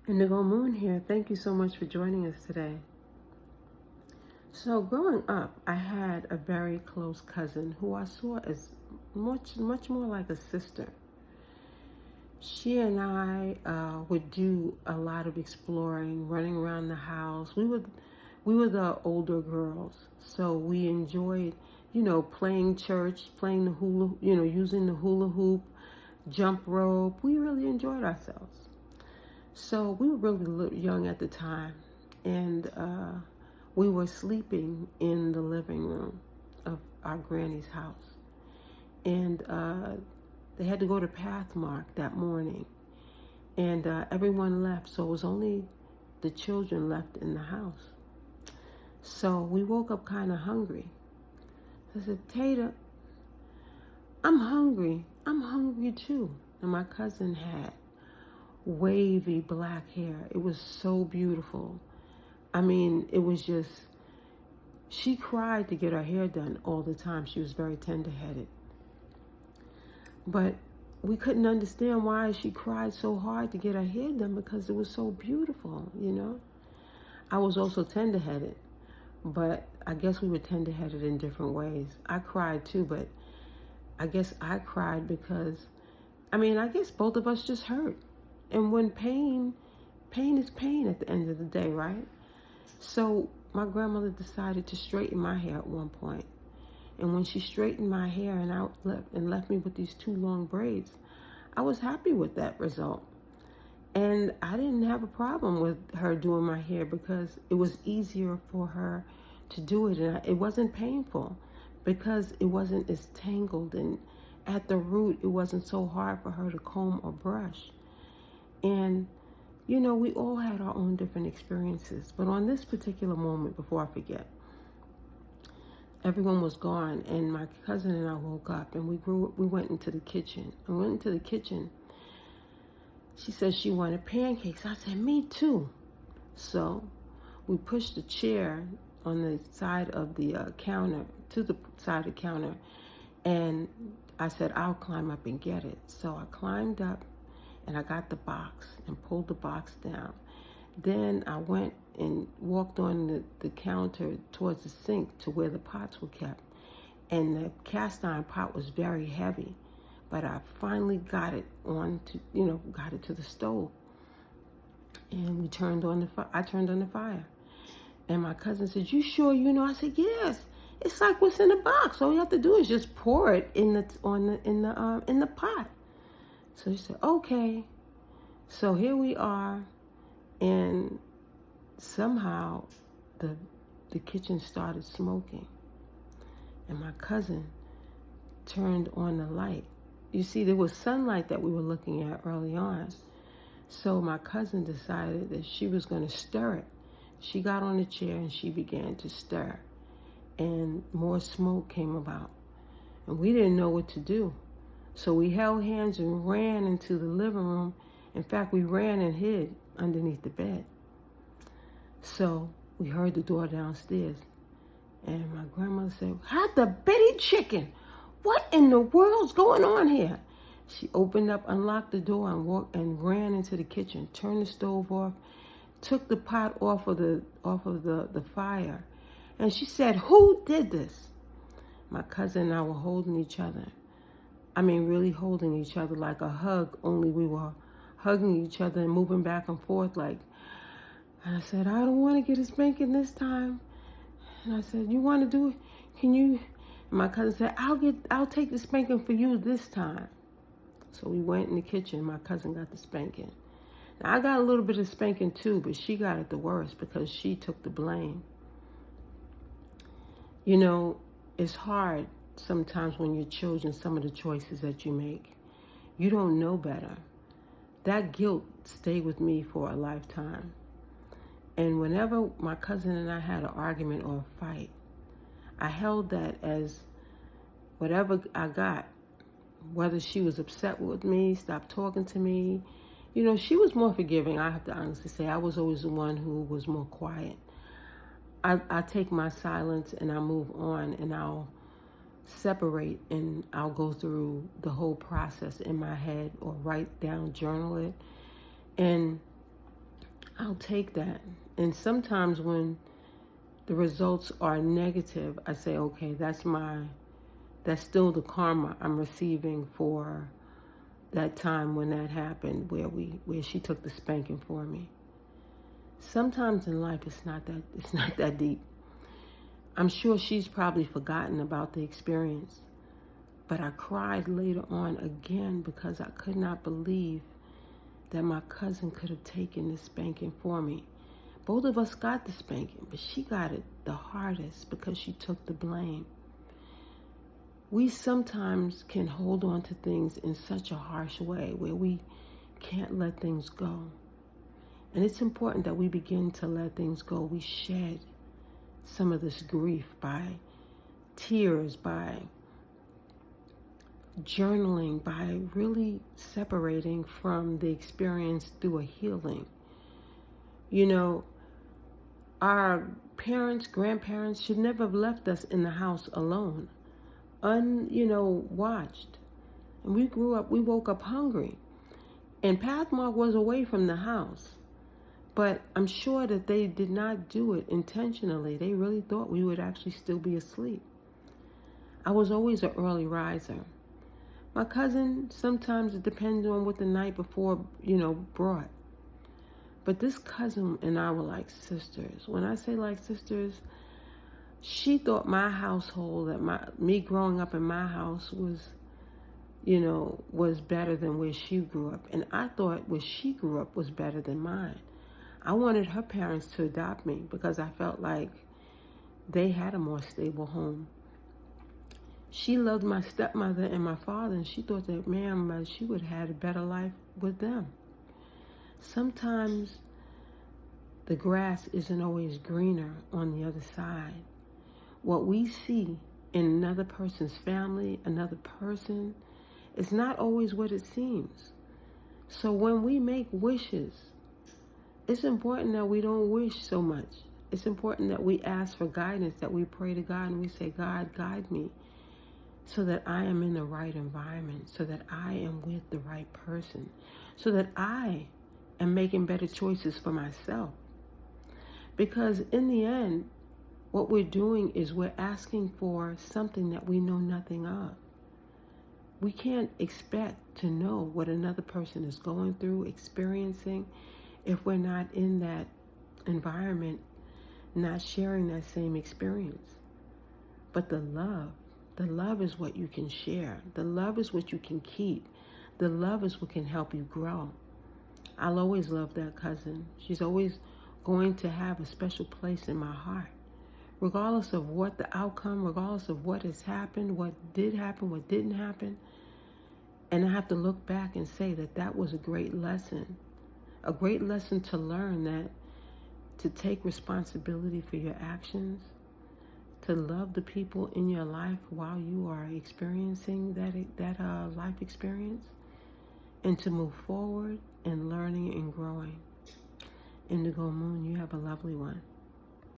Indigo Moon here. Thank you so much for joining us today. So growing up, I had a very close cousin who I saw as much more like a sister. She and I would do a lot of exploring, running around the house. We were the older girls, so we enjoyed, playing church, playing the hula, using the hula hoop, jump rope. We really enjoyed ourselves. So we were really young at the time, and we were sleeping in the living room of our granny's house. And they had to go to Pathmark that morning, and everyone left, so it was only the children left in the house. So we woke up kind of hungry. I said, Tata, I'm hungry. I'm hungry too. And my cousin had wavy black hair. It was so beautiful. I mean, it was just, she cried to get her hair done all the time. She was very tender-headed. But we couldn't understand why she cried so hard to get her hair done, because it was so beautiful, I was also tender-headed, but I guess we were tender-headed in different ways. I cried too, but I guess I cried because, I guess both of us just hurt. And when pain is pain at the end of the day, right? So my grandmother decided to straighten my hair at one point. And when she straightened my hair and left me with these two long braids, I was happy with that result. And I didn't have a problem with her doing my hair because it was easier for her to do it. And it wasn't painful because it wasn't as tangled. And at the root, it wasn't so hard for her to comb or brush. And, we all had our own different experiences. But on this particular moment, before I forget, everyone was gone, and my cousin and I woke up, and we went into the kitchen. She said she wanted pancakes. I said, me too. So we pushed the chair on the side of the counter, to the side of the counter, and I said, I'll climb up and get it. So I climbed up, and I got the box and pulled the box down. Then I went and walked on the counter towards the sink to where the pots were kept. And the cast iron pot was very heavy, but I finally got it to the stove. And I turned on the fire. And my cousin said, you sure you know? I said, yes. It's like what's in the box. All you have to do is just pour it in the pot. So she said, okay. So here we are, and somehow the kitchen started smoking, and my cousin turned on the light. You see, there was sunlight that we were looking at early on. So my cousin decided that she was going to stir it. She got on the chair and she began to stir, and more smoke came about, and we didn't know what to do. So we held hands and ran into the living room. In fact, we ran and hid underneath the bed. So we heard the door downstairs. And my grandmother said, hot the Betty chicken. What in the world's going on here? She opened up, unlocked the door, and walked and ran into the kitchen, turned the stove off, took the pot off of the fire. And she said, who did this? My cousin and I were holding each other. Really holding each other like a hug, only we were hugging each other and moving back and forth and I said, I don't want to get a spanking this time. And I said, you want to do it? Can you? And my cousin said, I'll take the spanking for you this time. So we went in the kitchen. My cousin got the spanking. Now I got a little bit of spanking too, but she got it the worst because she took the blame. It's hard sometimes when you're children, some of the choices that you make. You don't know better. That guilt stayed with me for a lifetime. And whenever my cousin and I had an argument or a fight, I held that as whatever I got, whether she was upset with me, stopped talking to me. She was more forgiving, I have to honestly say. I was always the one who was more quiet. I take my silence and I move on, and I'll separate, and I'll go through the whole process in my head or write down, journal it. And I'll take that. And sometimes when the results are negative, I say, okay, that's still the karma I'm receiving for that time when that happened, where she took the spanking for me. Sometimes in life it's not that deep. I'm sure she's probably forgotten about the experience. But I cried later on again because I could not believe that my cousin could have taken the spanking for me. Both of us got the spanking, but she got it the hardest because she took the blame. We sometimes can hold on to things in such a harsh way where we can't let things go. And it's important that we begin to let things go. We shed some of this grief by tears, by journaling, by really separating from the experience through a healing. You know, our parents, grandparents should never have left us in the house alone, watched. And we woke up hungry. And Pathmark was away from the house. But I'm sure that they did not do it intentionally. They really thought we would actually still be asleep. I was always an early riser. My cousin, sometimes it depends on what the night before, brought. But this cousin and I were like sisters. When I say like sisters, she thought my household, that me growing up in my house was better than where she grew up. And I thought where she grew up was better than mine. I wanted her parents to adopt me because I felt like they had a more stable home. She loved my stepmother and my father, and she thought that, she would have had a better life with them. Sometimes the grass isn't always greener on the other side. What we see in another person's family, another person, is not always what it seems. So when we make wishes, it's important that we don't wish so much. It's important that we ask for guidance, that we pray to God and we say, God, guide me so that I am in the right environment, so that I am with the right person, so that I am making better choices for myself. Because in the end, what we're doing is we're asking for something that we know nothing of. We can't expect to know what another person is going through, experiencing, if we're not in that environment, not sharing that same experience. But the love is what you can share. The love is what you can keep. The love is what can help you grow. I'll always love that cousin. She's always going to have a special place in my heart. Regardless of what the outcome, regardless of what has happened, what did happen, what didn't happen. And I have to look back and say that was a great lesson. A great lesson to learn, that to take responsibility for your actions, to love the people in your life while you are experiencing that life experience, and to move forward in learning and growing. Indigo Moon, you have a lovely one.